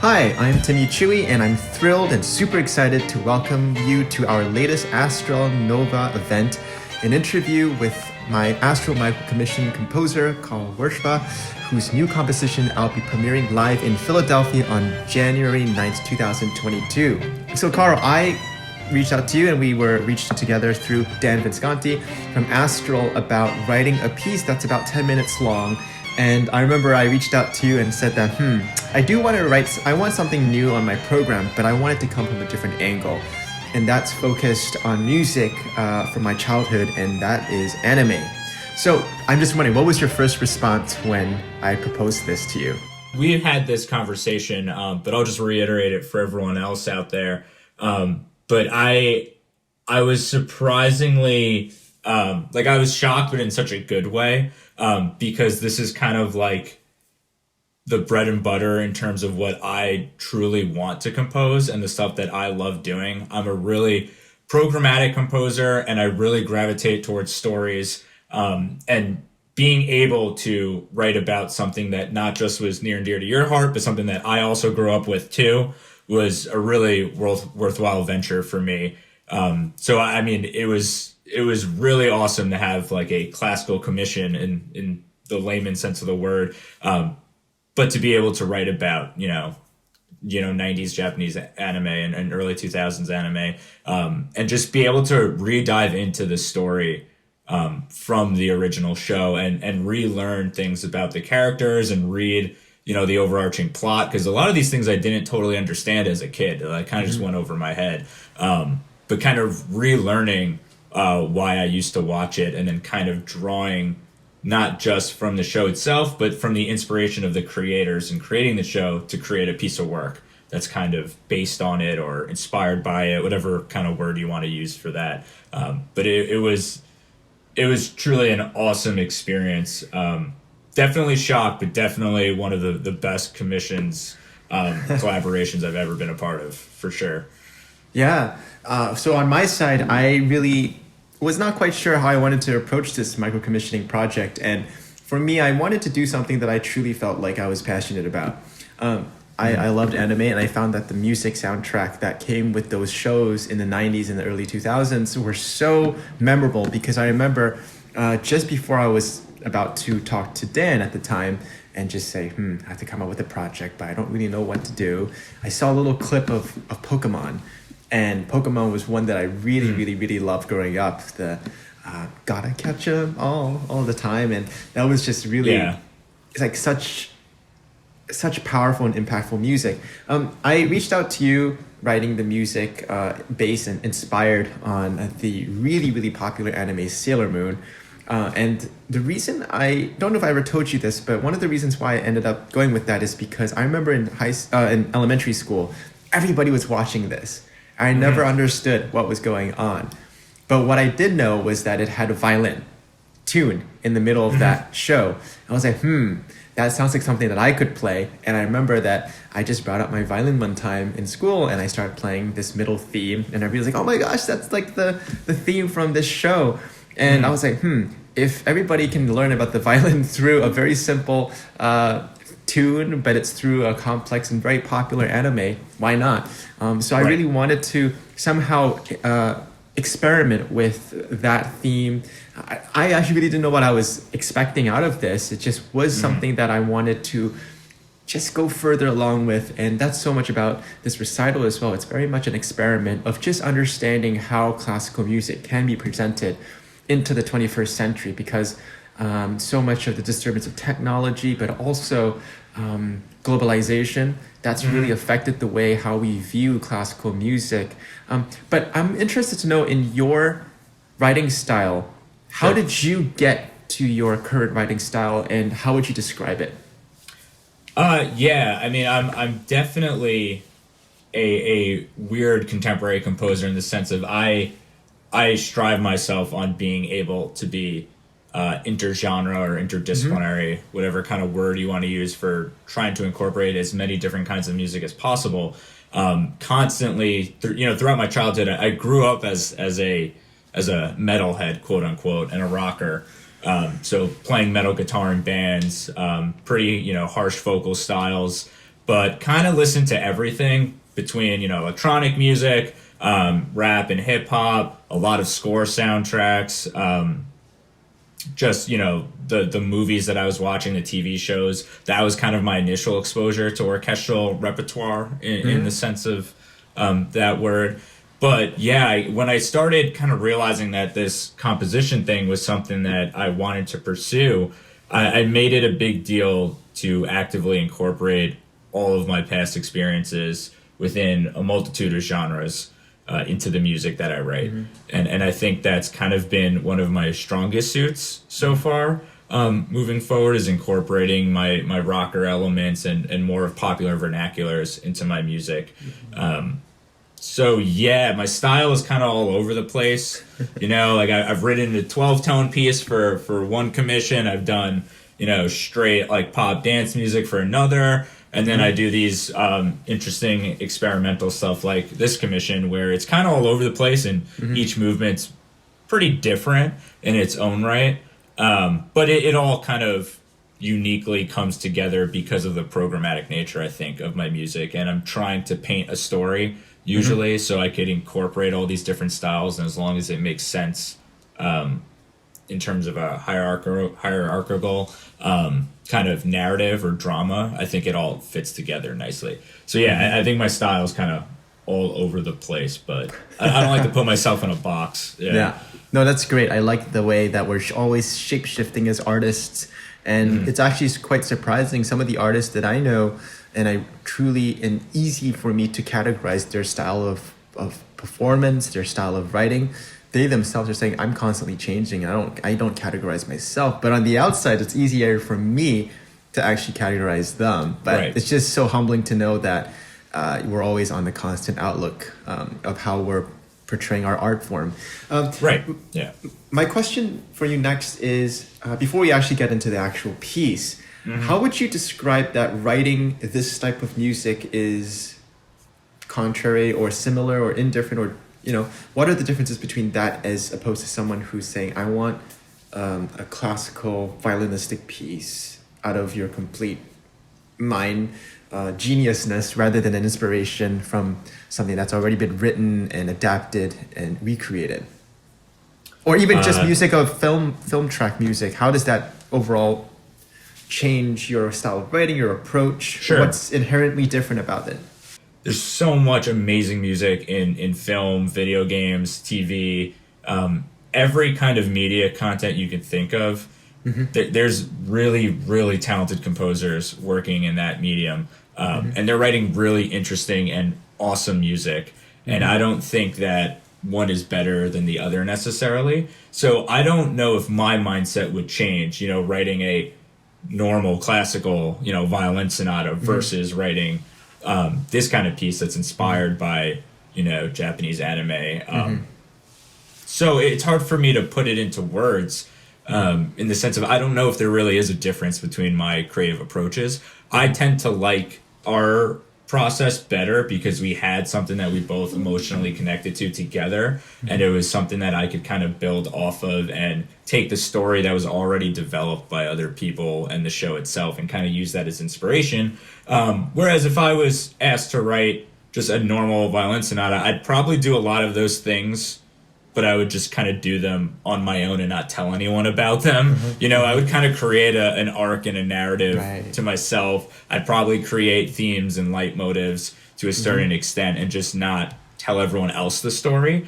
Hi, I'm Timmy Chooi, and I'm thrilled and super excited to welcome you to our latest Astral Nova event, an interview with my Astral Michael Commission composer, Carle Wirshba, whose new composition I'll be premiering live in Philadelphia on January 9th, 2022. So Carl, I reached out to you and we were reached together through Dan Visconti from Astral about writing a piece that's about 10 minutes long. And I remember I reached out to you and said that, I want something new on my program, but I want it to come from a different angle. And that's focused on music from my childhood, and that is anime. So I'm just wondering, what was your first response when I proposed this to you? We had this conversation, but I'll just reiterate it for everyone else out there. But I was surprisingly, I was shocked, but in such a good way, because this is kind of like the bread and butter in terms of what I truly want to compose and the stuff that I love doing. I'm a really programmatic composer, and I really gravitate towards stories, and being able to write about something that not just was near and dear to your heart, but something that I also grew up with too, was a really worthwhile venture for me. So I mean, it was really awesome to have like a classical commission in the layman sense of the word, but to be able to write about 90s Japanese anime and early 2000s anime, and just be able to re-dive into the story from the original show and relearn things about the characters and read the overarching plot, because a lot of these things I didn't totally understand as a kid. I kind of just went over my head, but kind of relearning why I used to watch it, and then kind of drawing not just from the show itself, but from the inspiration of the creators and creating the show to create a piece of work that's kind of based on it or inspired by it, whatever kind of word you want to use for that. But it was truly an awesome experience. Definitely shocked, but definitely one of the best commissions, collaborations I've ever been a part of, for sure. Yeah. So on my side, I really was not quite sure how I wanted to approach this micro-commissioning project. And for me, I wanted to do something that I truly felt like I was passionate about. I loved anime, and I found that the music soundtrack that came with those shows in the 90s and the early 2000s were so memorable, because I remember just before I was about to talk to Dan at the time and just say, I have to come up with a project, but I don't really know what to do, I saw a little clip of Pokemon. And Pokemon was one that I really, really, really loved growing up. The gotta catch 'em all the time, and that was just really, it's like such powerful and impactful music. I reached out to you writing the music based and inspired on the really, really popular anime Sailor Moon. And the reason, I don't know if I ever told you this, but one of the reasons why I ended up going with that is because I remember in elementary school, everybody was watching this. I never understood what was going on. But what I did know was that it had a violin tune in the middle of that show. I was like, that sounds like something that I could play. And I remember that I just brought up my violin one time in school, and I started playing this middle theme, and everybody was like, oh my gosh, that's like the theme from this show. And I was like, if everybody can learn about the violin through a very simple tune, but it's through a complex and very popular anime, why not? So I really wanted to somehow experiment with that theme. I actually really didn't know what I was expecting out of this. It just was something that I wanted to just go further along with. And that's so much about this recital as well. It's very much an experiment of just understanding how classical music can be presented into the 21st century, because so much of the disturbance of technology, but also globalization, that's really affected the way how we view classical music. But I'm interested to know, in your writing style, how did you get to your current writing style, and how would you describe it? I mean, I'm definitely a weird contemporary composer, in the sense of I strive myself on being able to be intergenre or interdisciplinary, whatever kind of word you want to use, for trying to incorporate as many different kinds of music as possible. Constantly, throughout my childhood, I grew up as a metalhead, quote unquote, and a rocker. So playing metal guitar in bands, pretty harsh vocal styles, but kind of listen to everything between, electronic music, rap and hip hop, a lot of score soundtracks, just, the movies that I was watching, the TV shows. That was kind of my initial exposure to orchestral repertoire in the sense of that word. But yeah, when I started kind of realizing that this composition thing was something that I wanted to pursue, I made it a big deal to actively incorporate all of my past experiences within a multitude of genres into the music that I write. And I think that's kind of been one of my strongest suits so far. Moving forward is incorporating my rocker elements and more of popular vernaculars into my music. So yeah, my style is kind of all over the place. Like I've written a 12-tone piece for one commission. I've done, straight like pop dance music for another. And then I do these interesting experimental stuff like this commission where it's kind of all over the place and each movement's pretty different in its own right. But it all kind of uniquely comes together because of the programmatic nature, I think, of my music. And I'm trying to paint a story usually so I could incorporate all these different styles. And as long as it makes sense in terms of a hierarchical kind of narrative or drama, I think it all fits together nicely. So yeah, I think my style is kind of all over the place, but I don't like to put myself in a box. Yeah. No, that's great. I like the way that we're always shape-shifting as artists. And it's actually quite surprising. Some of the artists that I know, and easy for me to categorize their style of performance, their style of writing. They themselves are saying, I'm constantly changing. I don't categorize myself. But on the outside, it's easier for me to actually categorize them. But It's just so humbling to know that we're always on the constant outlook of how we're portraying our art form. Right. Yeah. My question for you next is, before we actually get into the actual piece, how would you describe that writing this type of music is contrary or similar or indifferent, or what are the differences between that as opposed to someone who's saying, I want a classical violinistic piece out of your complete mind geniusness rather than an inspiration from something that's already been written and adapted and recreated? Or even just music of film track music. How does that overall change your style of writing, your approach? Sure. What's inherently different about it? There's so much amazing music in film, video games, TV, every kind of media content you can think of. There's really, really talented composers working in that medium. And they're writing really interesting and awesome music. And I don't think that one is better than the other necessarily. So I don't know if my mindset would change, writing a normal classical, violin sonata versus writing this kind of piece that's inspired by, Japanese anime. So it's hard for me to put it into words in the sense of I don't know if there really is a difference between my creative approaches. I tend to like our process better because we had something that we both emotionally connected to together, and it was something that I could kind of build off of and take the story that was already developed by other people and the show itself and kind of use that as inspiration. Whereas if I was asked to write just a normal violin sonata, I'd probably do a lot of those things, but I would just kind of do them on my own and not tell anyone about them. I would kind of create an arc and a narrative to myself. I'd probably create themes and leitmotifs to a certain extent and just not tell everyone else the story.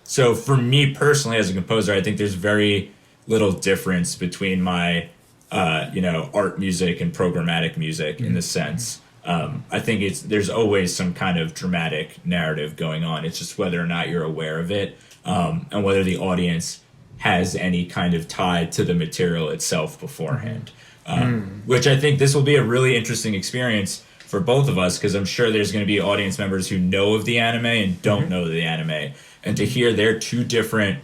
So for me personally as a composer, I think there's very little difference between my, art music and programmatic music in the sense. I think there's always some kind of dramatic narrative going on. It's just whether or not you're aware of it, and whether the audience has any kind of tie to the material itself beforehand. Which I think this will be a really interesting experience for both of us, because I'm sure there's going to be audience members who know of the anime and don't know the anime. And to hear their two different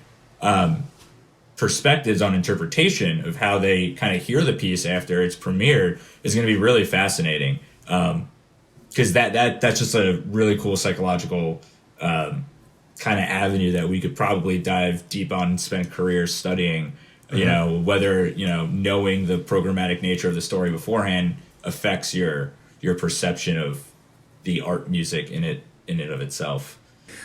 perspectives on interpretation of how they kind of hear the piece after it's premiered is going to be really fascinating. Because that's just a really cool psychological kind of avenue that we could probably dive deep on and spend careers studying. Whether knowing the programmatic nature of the story beforehand affects your your perception of the art music in and of itself.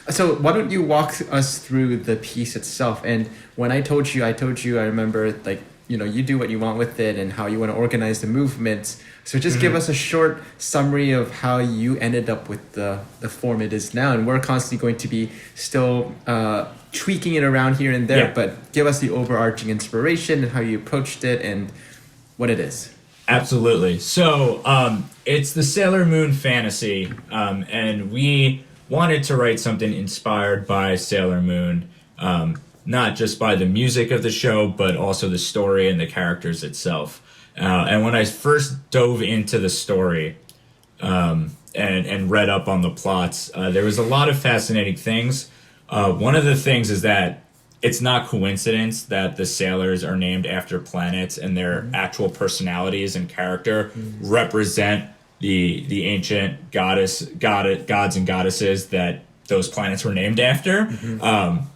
So why don't you walk us through the piece itself? And when I told you, I remember, like, you do what you want with it and how you want to organize the movements. So just give us a short summary of how you ended up with the form it is now. And we're constantly going to be still tweaking it around here and there, but give us the overarching inspiration and how you approached it and what it is. Absolutely. So it's the Sailor Moon fantasy, and we wanted to write something inspired by Sailor Moon, not just by the music of the show, but also the story and the characters itself. And when I first dove into the story and read up on the plots, there was a lot of fascinating things. One of the things is that it's not coincidence that the sailors are named after planets and their actual personalities and character represent the ancient gods and goddesses that those planets were named after.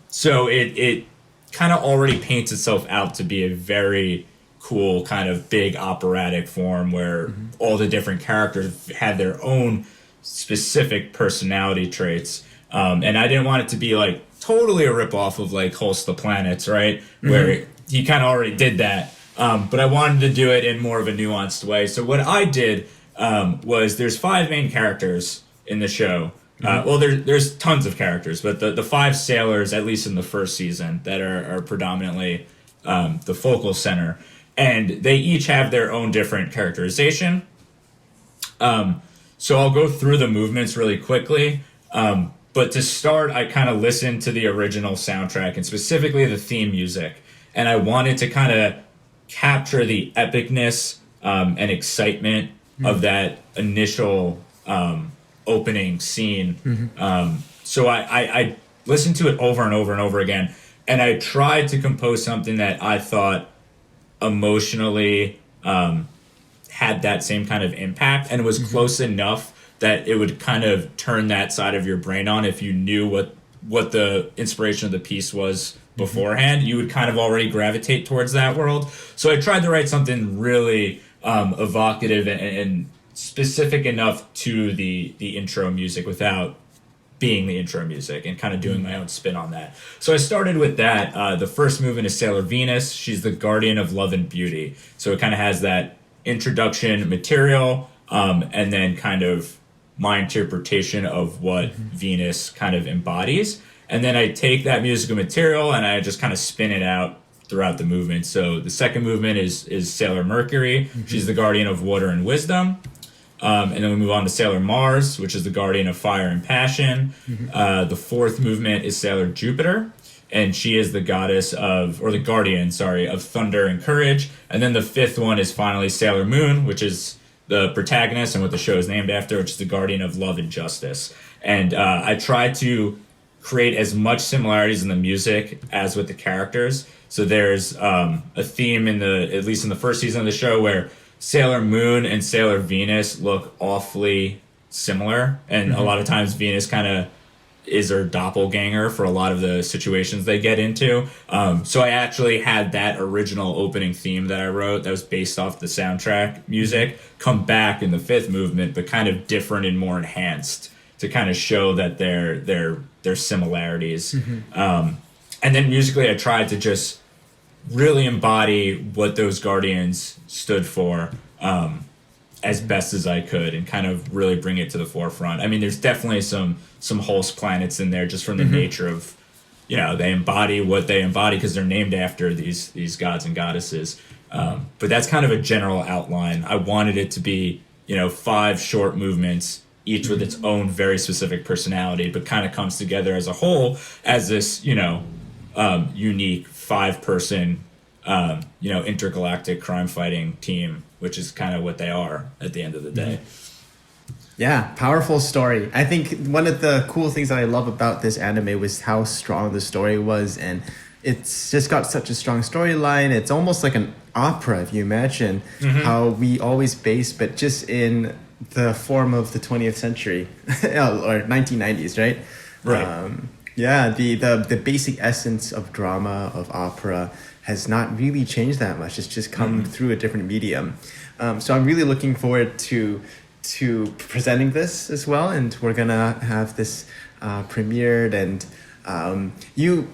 So it kind of already paints itself out to be a very cool kind of big operatic form where all the different characters had their own specific personality traits. And I didn't want it to be like totally a ripoff of like Host the Planets, right? Where he kind of already did that. But I wanted to do it in more of a nuanced way. So what I did was there's 5 main characters in the show. Well, there's tons of characters, but the 5 sailors, at least in the first season, that are predominantly the focal center. And they each have their own different characterization. So I'll go through the movements really quickly. But to start, I kind of listened to the original soundtrack and specifically the theme music. And I wanted to kind of capture the epicness and excitement of that initial opening scene. So I listened to it over and over and over again. And I tried to compose something that I thought emotionally had that same kind of impact and was close enough that it would kind of turn that side of your brain on. If you knew what the inspiration of the piece was beforehand, you would kind of already gravitate towards that world. So I tried to write something really evocative and specific enough to the intro music without being the intro music and kind of doing my own spin on that. So I started with that. The first movement is Sailor Venus. She's the guardian of love and beauty. So it kind of has that introduction material and then kind of my interpretation of what Venus kind of embodies. And then I take that musical material and I just kind of spin it out throughout the movement. So the second movement is Sailor Mercury. She's the guardian of water and wisdom. And then we move on to Sailor Mars, which is the guardian of fire and passion. The fourth movement is Sailor Jupiter, and she is the goddess of, or the guardian, sorry, of thunder and courage. And then the fifth one is finally Sailor Moon, which is the protagonist and what the show is named after, which is the guardian of love and justice. And I tried to create as much similarities in the music as with the characters. So there's a theme at least in the first season of the show, where Sailor Moon and Sailor Venus look awfully similar, and a lot of times Venus kind of is her doppelganger for a lot of the situations they get into. So I actually had that original opening theme that I wrote that was based off the soundtrack music come back in the fifth movement, but kind of different and more enhanced to kind of show that their similarities. And then musically, I tried to just really embody what those guardians stood for as best as I could, and kind of really bring it to the forefront. I mean, there's definitely some host planets in there just from the nature of, they embody what they embody because they're named after these gods and goddesses. But that's kind of a general outline. I wanted it to be, 5 short movements, each with its own very specific personality, but kind of comes together as a whole as this, unique 5-person, intergalactic crime fighting team, which is kind of what they are at the end of the day. Yeah, powerful story. I think one of the cool things that I love about this anime was how strong the story was, and it's just got such a strong storyline. It's almost like an opera, if you imagine how we always base, but just in the form of the 20th century or 1990s, right? Right. The basic essence of drama, of opera, has not really changed that much. It's just come through a different medium. So I'm really looking forward to to presenting this as well, and we're gonna have this premiered. And you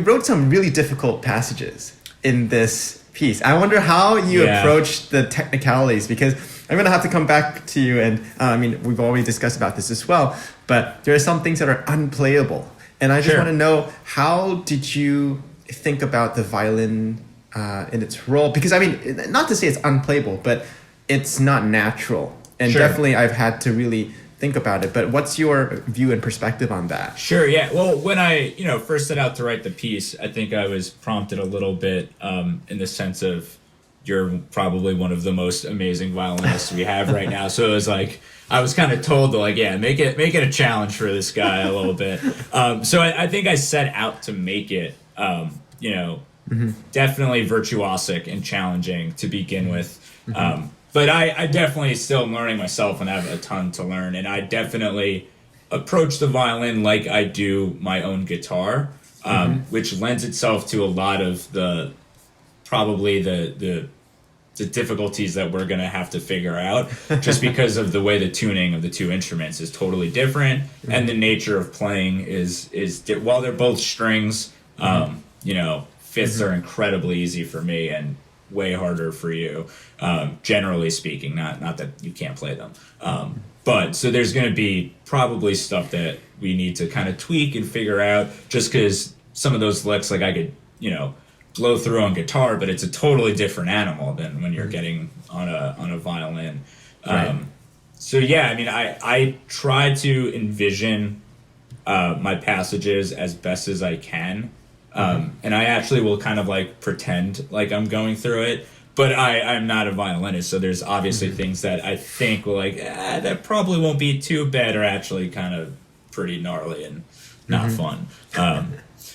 wrote some really difficult passages in this piece. I wonder how you approached the technicalities, because I'm gonna have to come back to you. And I mean, we've already discussed about this as well, but there are some things that are unplayable, and I just want to know, how did you think about the violin in its role? Because I mean, not to say it's unplayable, but it's not natural. And definitely I've had to really think about it. But what's your view and perspective on that? Sure, yeah. Well, when I, first set out to write the piece, I think I was prompted a little bit in the sense of, you're probably one of the most amazing violinists we have right now. So it was like, I was kind of told to make it a challenge for this guy a little bit. So I think I set out to make it, definitely virtuosic and challenging to begin with. But I definitely still am learning myself and have a ton to learn. And I definitely approach the violin like I do my own guitar, which lends itself to a lot of the difficulties that we're going to have to figure out, just because of the way the tuning of the two instruments is totally different. And the nature of playing is while they're both strings, fifths are incredibly easy for me and way harder for you, generally speaking, not that you can't play them. But so there's going to be probably stuff that we need to kind of tweak and figure out, just because some of those licks, like I could, blow through on guitar, but it's a totally different animal than when you're getting on a violin. So yeah, I mean, I try to envision my passages as best as I can. And I actually will kind of pretend like I'm going through it, but I'm not a violinist. So there's obviously things that I think will that probably won't be too bad, or actually kind of pretty gnarly and not fun.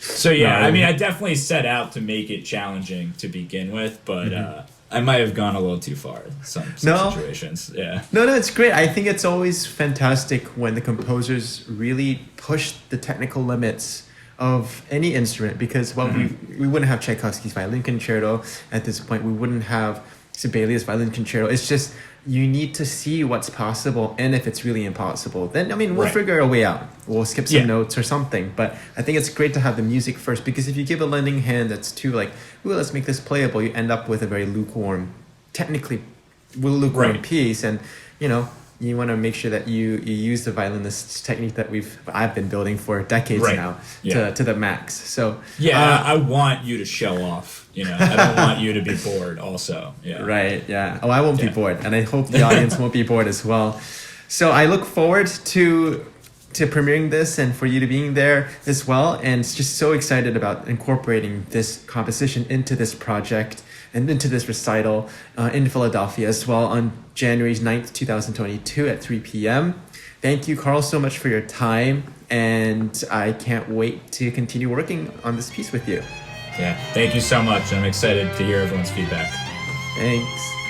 So yeah, I mean, I definitely set out to make it challenging to begin with, but I might have gone a little too far in some situations. Yeah. No, it's great. I think it's always fantastic when the composers really push the technical limits of any instrument, because we wouldn't have Tchaikovsky's Violin Concerto at this point. We wouldn't have Sibelius' Violin Concerto. It's just, you need to see what's possible, and if it's really impossible, then we'll figure a way out. We'll skip some notes or something. But I think it's great to have the music first, because if you give a lending hand that's too let's make this playable, you end up with a very lukewarm, technically lukewarm piece. And you want to make sure that you use the violinist's technique that I've been building for decades now to the max. So I want you to show off. I don't want you to be bored also. Yeah. Right. Yeah. Oh, I won't be bored, and I hope the audience won't be bored as well. So I look forward to premiering this, and for you to being there as well. And just so excited about incorporating this composition into this project and into this recital in Philadelphia as well on January 9th, 2022 at 3 p.m. Thank you, Carle, so much for your time, and I can't wait to continue working on this piece with you. Yeah, thank you so much. I'm excited to hear everyone's feedback. Thanks.